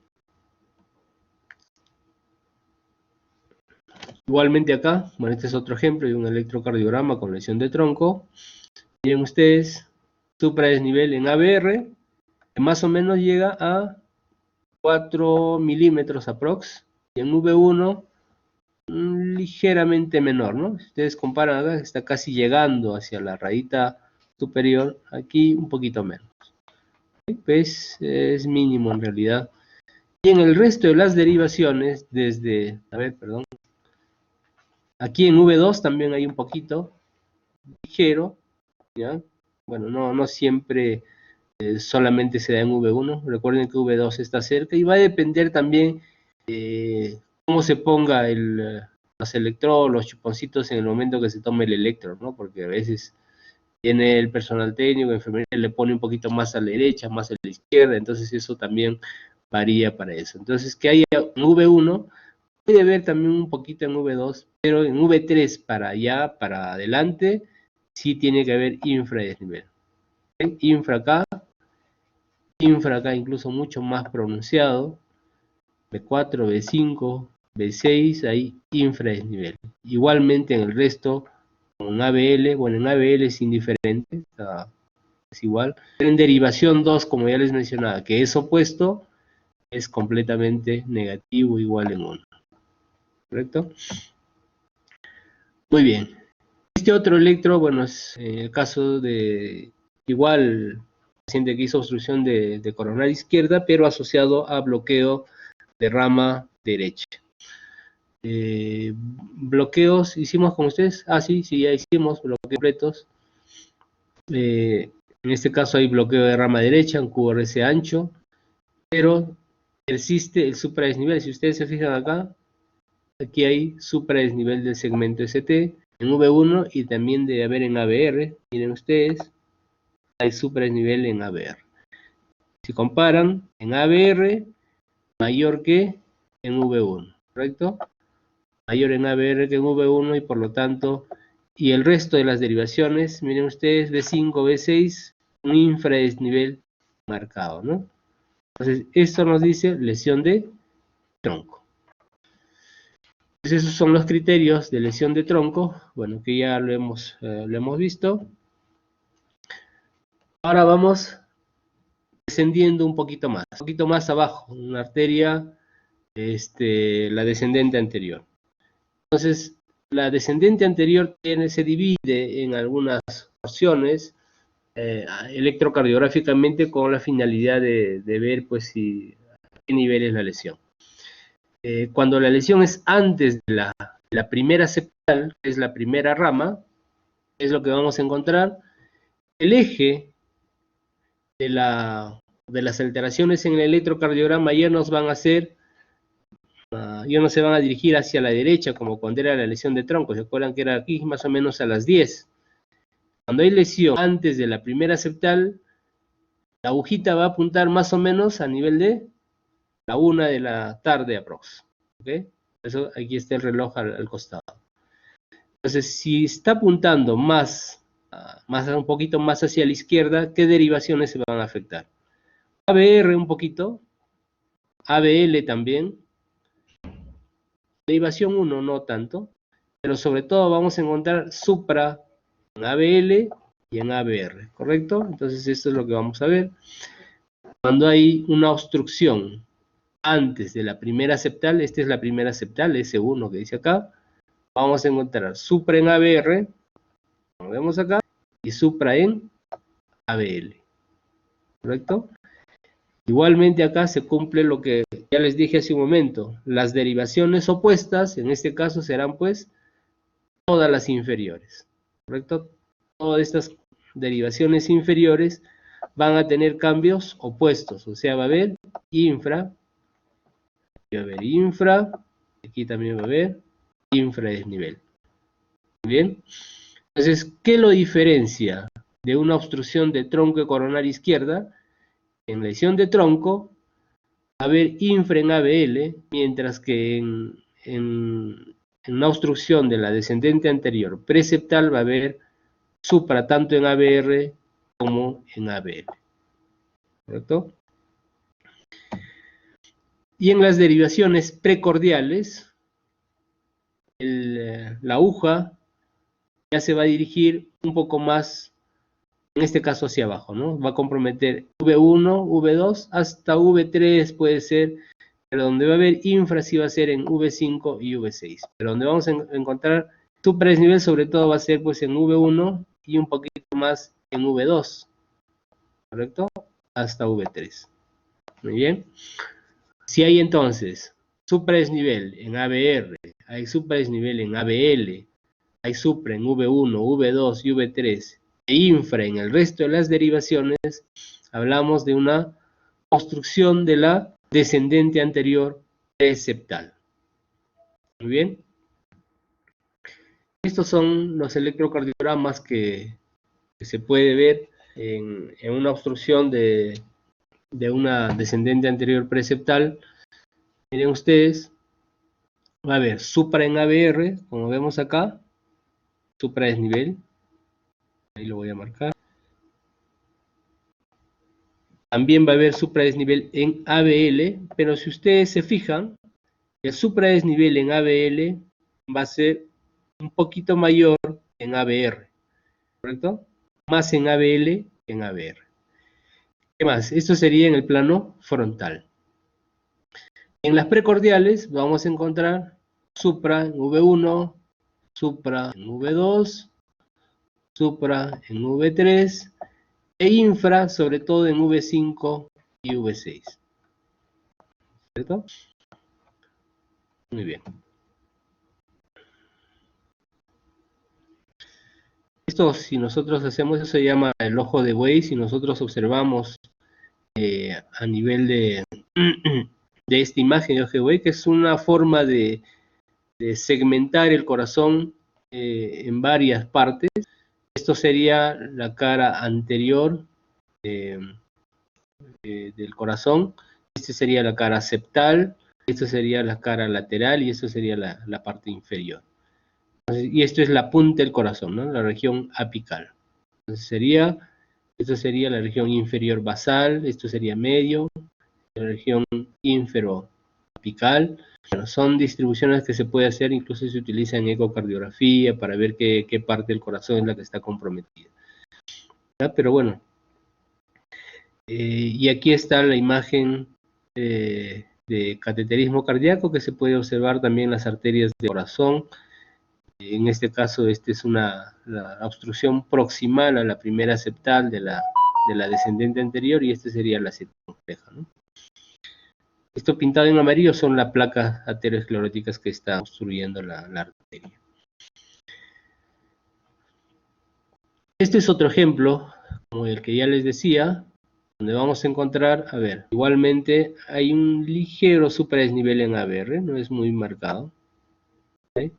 Igualmente acá, bueno, este es otro ejemplo de un electrocardiograma con lesión de tronco. Miren ustedes, supradesnivel en ABR, que más o menos llega a 4 milímetros aprox, y en V1 ligeramente menor, ¿no? Si ustedes comparan acá, está casi llegando hacia la rayita superior, aquí un poquito menos. Pues es mínimo en realidad. Y en el resto de las derivaciones, desde, a ver, perdón, aquí en V2 también hay un poquito ligero, ¿ya? Bueno, no siempre solamente se da en V1, recuerden que V2 está cerca y va a depender también cómo se ponga los electrodos, los chuponcitos en el momento que se tome el electro, ¿no? Porque a veces tiene el personal técnico, el enfermería le pone un poquito más a la derecha, más a la izquierda, entonces eso también varía para eso. Entonces que haya en V1, puede haber también un poquito en V2, pero en V3 para allá, para adelante, sí tiene que haber infradesnivel. Infra acá incluso mucho más pronunciado, B4, B5, B6, ahí infradesnivel. Igualmente en el resto, con ABL, bueno, en ABL es indiferente, es igual. Pero en derivación 2, como ya les mencionaba, que es opuesto, es completamente negativo, igual en 1. ¿Correcto? Muy bien. Este otro electro, bueno, es el caso de igual paciente que hizo obstrucción de coronaria izquierda, pero asociado a bloqueo de rama derecha. Bloqueos hicimos con ustedes. Sí, ya hicimos bloqueos completos. En este caso hay bloqueo de rama derecha, un QRS ancho, pero persiste el supradesnivel. Si ustedes se fijan acá, aquí hay supradesnivel del segmento ST en V1 y también debe haber en ABR. Miren ustedes, hay supradesnivel en ABR. Si comparan, en ABR mayor que en V1, ¿correcto? Mayor en ABR que en V1 y por lo tanto, y el resto de las derivaciones, miren ustedes, B5, B6, un infradesnivel marcado, ¿no? Entonces, esto nos dice lesión de tronco. Entonces, esos son los criterios de lesión de tronco, bueno, que ya lo hemos visto. Ahora vamos descendiendo un poquito más abajo, una arteria, la descendente anterior. Entonces, la descendente anterior se divide en algunas porciones electrocardiográficamente con la finalidad de ver pues a qué nivel es la lesión. Cuando la lesión es antes de la primera septal, que es la primera rama, es lo que vamos a encontrar, el eje de las alteraciones en el electrocardiograma ya nos van a hacer ya no se van a dirigir hacia la derecha como cuando era la lesión de tronco. ¿Se acuerdan que era aquí más o menos a las 10? Cuando hay lesión antes de la primera septal, la agujita va a apuntar más o menos a nivel de la 1 de la tarde aprox. ¿Okay? Por eso aquí está el reloj al costado. Entonces, si está apuntando un poquito más hacia la izquierda, ¿qué derivaciones se van a afectar? ABR un poquito, ABL también, derivación 1 no tanto, pero sobre todo vamos a encontrar supra en ABL y en ABR, ¿correcto? Entonces esto es lo que vamos a ver. Cuando hay una obstrucción antes de la primera septal, esta es la primera septal, S1 que dice acá, vamos a encontrar supra en ABR, como vemos acá, y supra en ABL, ¿correcto? Igualmente acá se cumple lo que ya les dije hace un momento, las derivaciones opuestas, en este caso serán pues todas las inferiores, ¿correcto? Todas estas derivaciones inferiores van a tener cambios opuestos, o sea, va a haber infra, aquí también va a haber infradesnivel. Bien, entonces, ¿qué lo diferencia de una obstrucción de tronco de coronaria izquierda? En lesión de tronco, va a haber infra en ABL, mientras que en una obstrucción de la descendente anterior preseptal va a haber supra tanto en ABR como en ABL. ¿Correcto? Y en las derivaciones precordiales, la aguja ya se va a dirigir un poco más, en este caso hacia abajo, ¿no? Va a comprometer V1, V2, hasta V3 puede ser, pero donde va a haber infra sí va a ser en V5 y V6. Pero donde vamos a encontrar supradesnivel sobre todo va a ser pues en V1 y un poquito más en V2, ¿correcto? Hasta V3. Muy bien. Si hay entonces supradesnivel en ABR, hay supradesnivel en ABL, hay supra en V1, V2 y V3, e infra en el resto de las derivaciones, hablamos de una obstrucción de la descendente anterior preseptal. Muy bien. Estos son los electrocardiogramas que se puede ver en una obstrucción de una descendente anterior preseptal. Miren ustedes, va a haber supra en ABR, como vemos acá, supradesnivel, ahí lo voy a marcar. También va a haber supradesnivel en ABL, pero si ustedes se fijan, el supradesnivel en ABL va a ser un poquito mayor en ABR, ¿correcto? Más en ABL que en ABR. ¿Qué más? Esto sería en el plano frontal. En las precordiales vamos a encontrar supra en V1, supra en V2, supra en V3 e infra sobre todo en V5 y V6. ¿Cierto? Muy bien. Esto, si nosotros hacemos, eso se llama el ojo de buey. Si nosotros observamos a nivel de esta imagen de ojo de buey, que es una forma de segmentar el corazón en varias partes. Esto sería la cara anterior del corazón, esta sería la cara septal, esto sería la cara lateral y esto sería la parte inferior. Entonces, y esto es la punta del corazón, ¿no? La región apical. Entonces esto sería la región inferior basal, esto sería medio, la región inferoapical. Bueno, son distribuciones que se puede hacer, incluso se utiliza en ecocardiografía para ver qué parte del corazón es la que está comprometida. ¿Ya? Pero bueno, y aquí está la imagen de cateterismo cardíaco que se puede observar también en las arterias del corazón. En este caso, esta es la obstrucción proximal a la primera septal de la descendente anterior y esta sería la circunfleja, ¿no? Esto pintado en amarillo son las placas ateroscleróticas que está obstruyendo la arteria. Este es otro ejemplo, como el que ya les decía, donde vamos a encontrar, a ver, igualmente hay un ligero supradesnivel en ABR, no es muy marcado, ¿sí?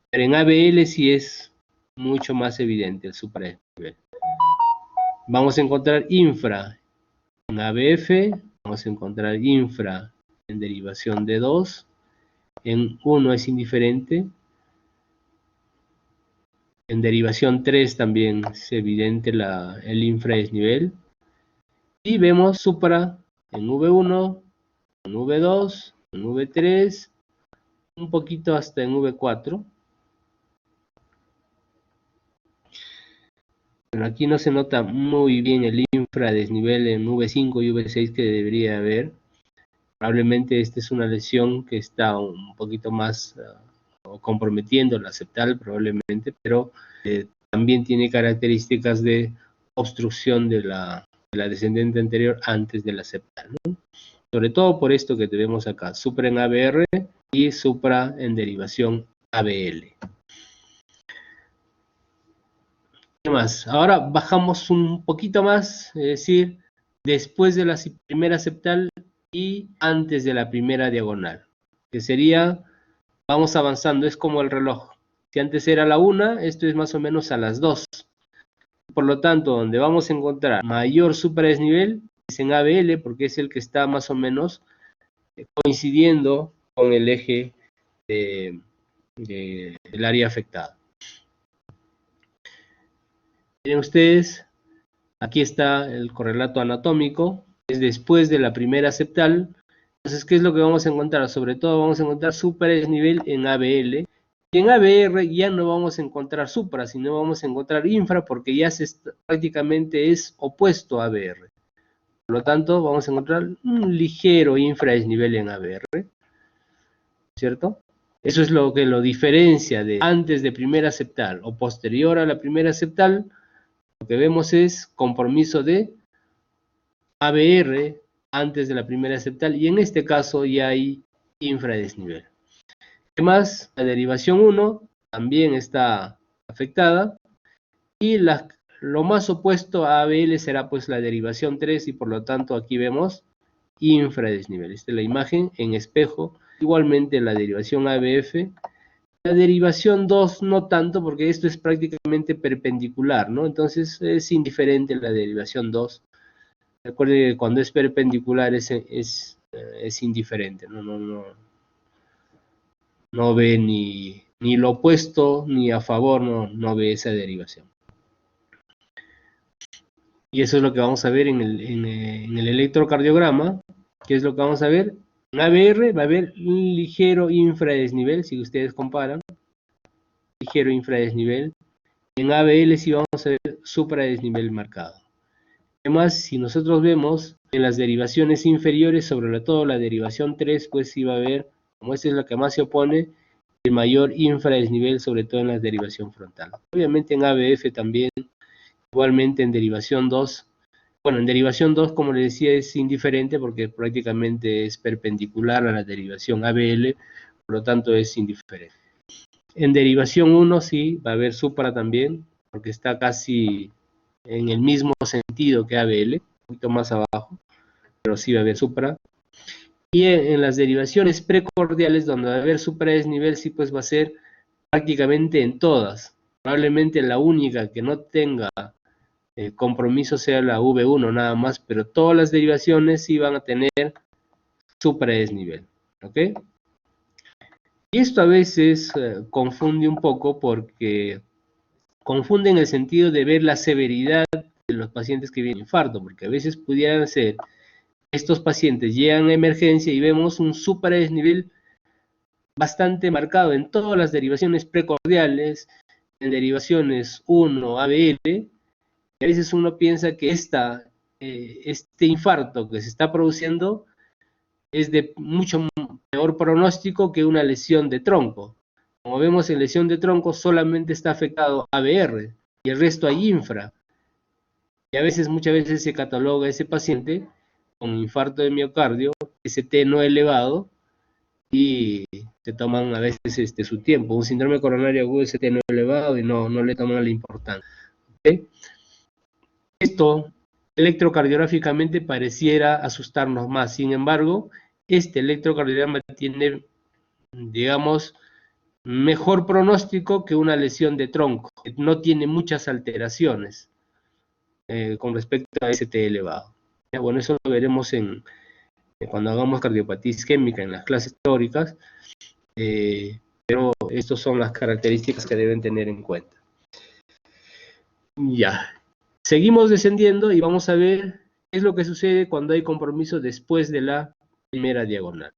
Pero en ABL sí es mucho más evidente el supradesnivel. Vamos a encontrar infra en ABF, vamos a encontrar infra en derivación de 2, en 1 es indiferente, en derivación 3 también es evidente el infradesnivel, y vemos supra en V1, en V2, en V3, un poquito hasta en V4. Bueno, aquí no se nota muy bien el infradesnivel en V5 y V6 que debería haber. Probablemente esta es una lesión que está un poquito más comprometiendo la septal probablemente, pero también tiene características de obstrucción de la descendente anterior antes de la septal, ¿no? Sobre todo por esto que tenemos acá, supra en ABR y supra en derivación ABL. ¿Qué más? Ahora bajamos un poquito más, es decir, después de la primera septal y antes de la primera diagonal, que sería, vamos avanzando, es como el reloj. Si antes era la 1, esto es más o menos a las 2. Por lo tanto, donde vamos a encontrar mayor supradesnivel es en ABL, porque es el que está más o menos coincidiendo con el eje del área afectada. Miren ustedes, aquí está el correlato anatómico, es después de la primera septal. Entonces, ¿qué es lo que vamos a encontrar? Sobre todo vamos a encontrar supradesnivel en ABL, Y en ABR ya no vamos a encontrar supra, sino vamos a encontrar infra, porque ya prácticamente es opuesto a ABR. Por lo tanto, vamos a encontrar un ligero infradesnivel en ABR, ¿cierto? Eso es lo que lo diferencia de antes de primera septal o posterior a la primera septal. Lo que vemos es compromiso de ABR antes de la primera septal, y en este caso ya hay infradesnivel. Además, la derivación 1 también está afectada, y lo más opuesto a ABL será pues la derivación 3, y por lo tanto aquí vemos infradesnivel. Esta es la imagen en espejo. Igualmente la derivación ABF. La derivación 2 no tanto, porque esto es prácticamente perpendicular, ¿no? Entonces es indiferente la derivación 2. Recuerden que cuando es perpendicular es indiferente, no ve ni lo opuesto ni a favor, no ve esa derivación. Y eso es lo que vamos a ver en el electrocardiograma. ¿Qué es lo que vamos a ver? En ABR va a haber un ligero infradesnivel, si ustedes comparan, ligero infradesnivel. En ABL sí vamos a ver supradesnivel marcado. Además, si nosotros vemos en las derivaciones inferiores, sobre todo la derivación 3, pues sí va a haber, como esta es la que más se opone, el mayor infradesnivel, sobre todo en la derivación frontal. Obviamente en ABF también, igualmente en derivación 2. Bueno, en derivación 2, como les decía, es indiferente porque prácticamente es perpendicular a la derivación ABL, por lo tanto es indiferente. En derivación 1 sí, va a haber supra también, porque está casi en el mismo sentido que ABL, un poquito más abajo, pero sí va a haber supra. Y en las derivaciones precordiales, donde va a haber supradesnivel, sí pues va a ser prácticamente en todas. Probablemente la única que no tenga compromiso sea la V1 nada más, pero todas las derivaciones sí van a tener supradesnivel, ¿ok? Y esto a veces confunde un poco, porque confunde en el sentido de ver la severidad de los pacientes que vienen infarto, porque a veces pudieran ser, estos pacientes llegan a emergencia y vemos un supradesnivel bastante marcado en todas las derivaciones precordiales, en derivaciones 1, ABL, y a veces uno piensa que este infarto que se está produciendo es de mucho peor pronóstico que una lesión de tronco. Como vemos, en lesión de tronco solamente está afectado ABR y el resto hay infra. Y a veces, muchas veces se cataloga a ese paciente con infarto de miocardio, ST no elevado, y se toman a veces su tiempo. Un síndrome coronario agudo, ST no elevado, y no le toman la importancia. ¿Okay? Esto electrocardiográficamente pareciera asustarnos más. Sin embargo, este electrocardiograma tiene, digamos, mejor pronóstico que una lesión de tronco. No tiene muchas alteraciones con respecto a ST elevado. Ya, bueno, eso lo veremos cuando hagamos cardiopatía isquémica en las clases teóricas, pero estas son las características que deben tener en cuenta. Ya, seguimos descendiendo y vamos a ver qué es lo que sucede cuando hay compromiso después de la primera diagonal.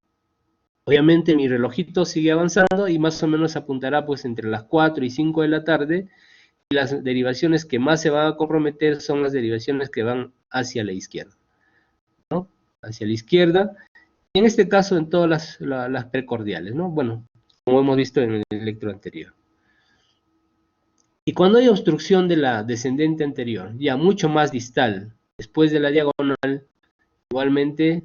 Obviamente mi relojito sigue avanzando y más o menos apuntará pues entre las 4 y 5 de la tarde, y las derivaciones que más se van a comprometer son las derivaciones que van hacia la izquierda, ¿no? Hacia la izquierda, en este caso en todas las precordiales, ¿no? Bueno, como hemos visto en el electro anterior. Y cuando hay obstrucción de la descendente anterior, ya mucho más distal, después de la diagonal, igualmente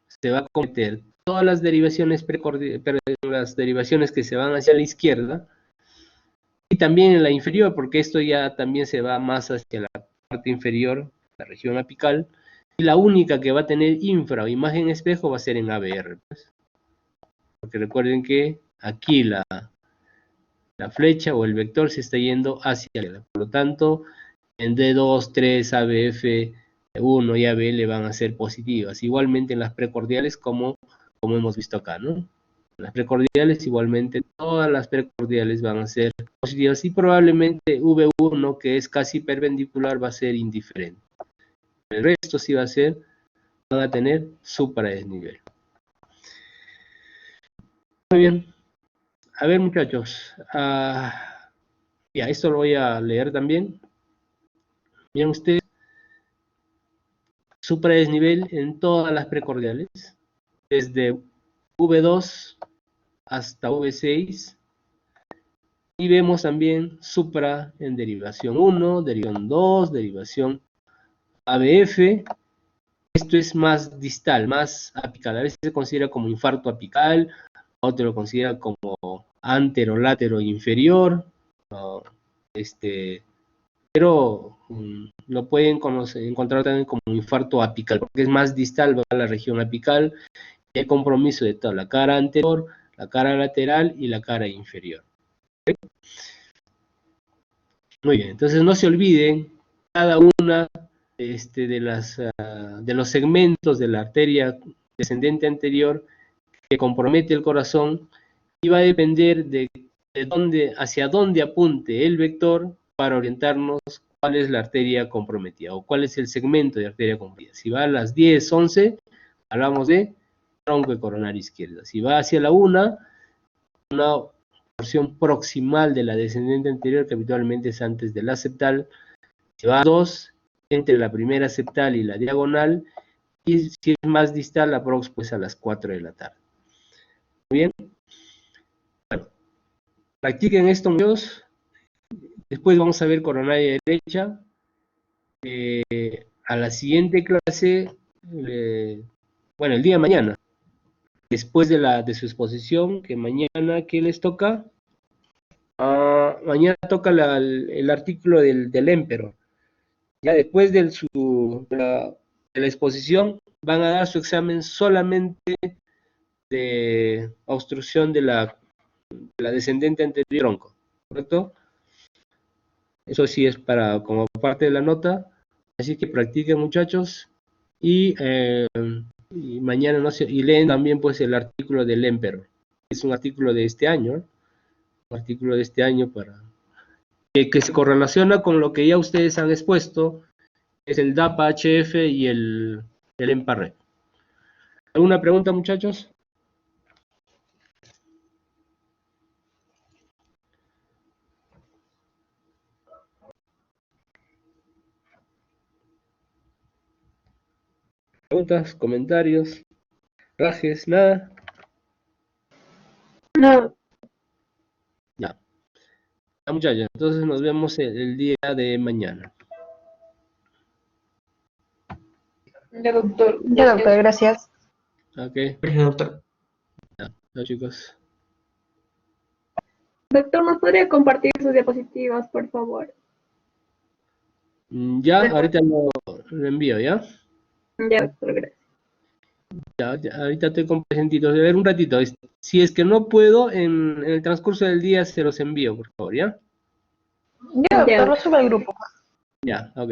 se va a cometer todas las derivaciones las derivaciones que se van hacia la izquierda, y también en la inferior, porque esto ya también se va más hacia la parte inferior, la región apical, y la única que va a tener infra o imagen espejo va a ser en ABR, pues. Porque recuerden que aquí la flecha o el vector se está yendo hacia la izquierda. Por lo tanto, en D2, 3, ABF, 1 y ABL van a ser positivas. Igualmente en las precordiales, como hemos visto acá, ¿no? En las precordiales, igualmente, todas las precordiales van a ser positivas, y probablemente V1, que es casi perpendicular, va a ser indiferente. El resto sí van a tener supradesnivel. Muy bien. A ver, muchachos. Ya, esto lo voy a leer también. Miren ustedes. Supradesnivel en todas las precordiales. Desde V2 hasta V6. Y vemos también supra en derivación 1, derivación 2, derivación ABF. Esto es más distal, más apical. A veces se considera como infarto apical, otro lo considera como anterolátero inferior, pero lo pueden encontrar también como infarto apical, porque es más distal, va a la región apical, y hay compromiso de toda la cara anterior, la cara lateral y la cara inferior. ¿Okay? Muy bien, entonces no se olviden cada una de los segmentos de la arteria descendente anterior que compromete el corazón, y va a depender de hacia dónde apunte el vector para orientarnos cuál es la arteria comprometida o cuál es el segmento de arteria comprometida. Si va a las 10, 11, hablamos de tronco coronario izquierda. Si va hacia la 1, una porción proximal de la descendente anterior que habitualmente es antes de la septal. Si va a 2, entre la primera septal y la diagonal, y si es más distal, aprox pues a las 4 de la tarde. Muy bien. Bueno, practiquen esto, muchachos. Después vamos a ver coronaria derecha. A la siguiente clase, bueno, el día de mañana, después de su exposición, que mañana, ¿qué les toca? Mañana toca el artículo del Emperor. Ya después de la exposición, van a dar su examen solamente de obstrucción de la descendente anterior tronco, ¿correcto? Eso sí es como parte de la nota, así que practiquen, muchachos, y mañana y leen también pues el artículo del Emperor. Es un artículo de este año, que se correlaciona con lo que ya ustedes han expuesto, es el DAPA-HF y el EMPA-RED. ¿Alguna pregunta, muchachos? ¿Preguntas, comentarios, rajes, nada? No, Ya. Ya, muchachos, entonces nos vemos el día de mañana. Ya, doctor. ya doctor, gracias. Ok, Gracias, doctor. ya, chao, chicos. Doctor, ¿nos podría compartir sus diapositivas, por favor? Ya, ahorita lo envío, ¿ya? Ya, doctor, gracias. Ya, ahorita estoy con presentitos. A ver, un ratito. Si es que no puedo, en el transcurso del día se los envío, por favor, ¿ya? Ya, doctor, lo sube al grupo. Ya, ok.